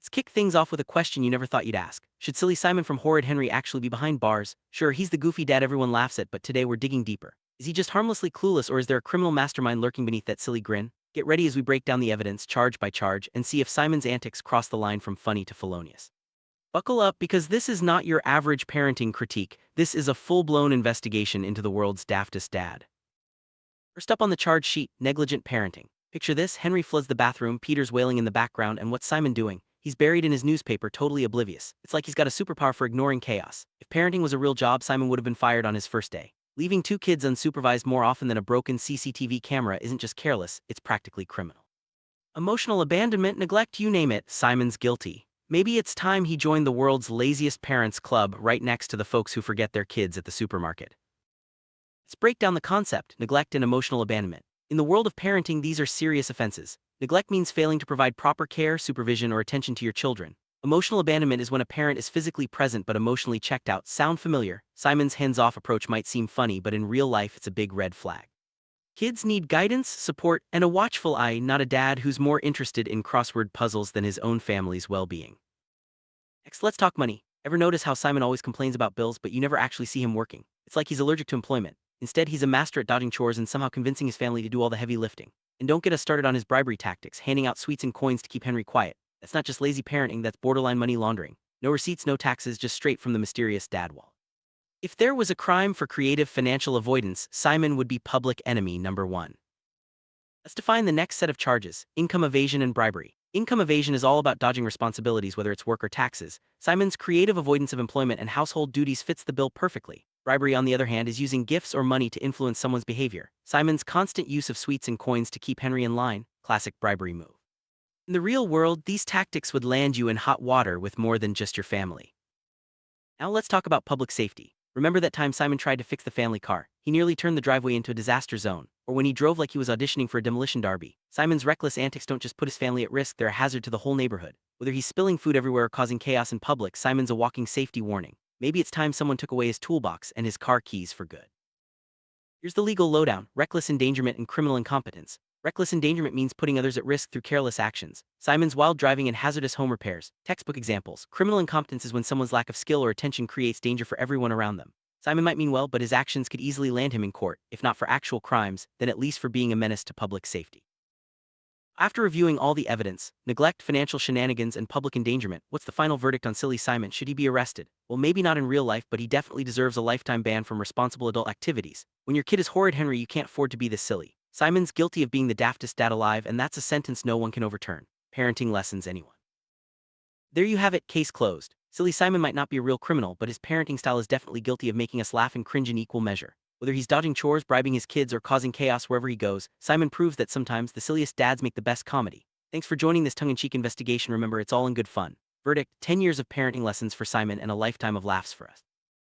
Let's kick things off with a question you never thought you'd ask. Should silly Simon from Horrid Henry actually be behind bars? Sure, he's the goofy dad everyone laughs at, but today we're digging deeper. Is he just harmlessly clueless, or is there a criminal mastermind lurking beneath that silly grin? Get ready as we break down the evidence, charge by charge, and see if Simon's antics cross the line from funny to felonious. Buckle up, because this is not your average parenting critique. This is a full-blown investigation into the world's daftest dad. First up on the charge sheet, negligent parenting. Picture this: Henry floods the bathroom, Peter's wailing in the background, and what's Simon doing? He's buried in his newspaper, totally oblivious. It's like he's got a superpower for ignoring chaos. If parenting was a real job, Simon would have been fired on his first day. Leaving two kids unsupervised more often than a broken CCTV camera isn't just careless, it's practically criminal. Emotional abandonment, neglect, you name it, Simon's guilty. Maybe it's time he joined the world's laziest parents club, right next to the folks who forget their kids at the supermarket. Let's break down the concept: neglect and emotional abandonment. In the world of parenting, these are serious offenses. Neglect means failing to provide proper care, supervision, or attention to your children. Emotional abandonment is when a parent is physically present but emotionally checked out. Sound familiar? Simon's hands-off approach might seem funny, but in real life it's a big red flag. Kids need guidance, support, and a watchful eye, not a dad who's more interested in crossword puzzles than his own family's well-being. Next, let's talk money. Ever notice how Simon always complains about bills, but you never actually see him working? It's like he's allergic to employment. Instead, he's a master at dodging chores and somehow convincing his family to do all the heavy lifting. And don't get us started on his bribery tactics, handing out sweets and coins to keep Henry quiet. That's not just lazy parenting, that's borderline money laundering. No receipts, no taxes, just straight from the mysterious dad wallet. If there was a crime for creative financial avoidance, Simon would be public enemy number one. Let's define the next set of charges: income evasion and bribery. Income evasion is all about dodging responsibilities, whether it's work or taxes. Simon's creative avoidance of employment and household duties fits the bill perfectly. Bribery, on the other hand, is using gifts or money to influence someone's behavior. Simon's constant use of sweets and coins to keep Henry in line, classic bribery move. In the real world, these tactics would land you in hot water with more than just your family. Now let's talk about public safety. Remember that time Simon tried to fix the family car? He nearly turned the driveway into a disaster zone. Or when he drove like he was auditioning for a demolition derby. Simon's reckless antics don't just put his family at risk, they're a hazard to the whole neighborhood. Whether he's spilling food everywhere or causing chaos in public, Simon's a walking safety warning. Maybe it's time someone took away his toolbox and his car keys for good. Here's the legal lowdown: reckless endangerment and criminal incompetence. Reckless endangerment means putting others at risk through careless actions. Simon's wild driving and hazardous home repairs. Textbook examples. Criminal incompetence is when someone's lack of skill or attention creates danger for everyone around them. Simon might mean well, but his actions could easily land him in court, if not for actual crimes, then at least for being a menace to public safety. After reviewing all the evidence, neglect, financial shenanigans, and public endangerment, what's the final verdict on silly Simon? Should he be arrested? Well, maybe not in real life, but he definitely deserves a lifetime ban from responsible adult activities. When your kid is Horrid Henry, you can't afford to be this silly. Simon's guilty of being the daftest dad alive, and that's a sentence no one can overturn. Parenting lessons, anyone. There you have it, case closed. Silly Simon might not be a real criminal, but his parenting style is definitely guilty of making us laugh and cringe in equal measure. Whether he's dodging chores, bribing his kids, or causing chaos wherever he goes, Simon proves that sometimes the silliest dads make the best comedy. Thanks for joining this tongue-in-cheek investigation. Remember, it's all in good fun. Verdict: 10 years of parenting lessons for Simon and a lifetime of laughs for us.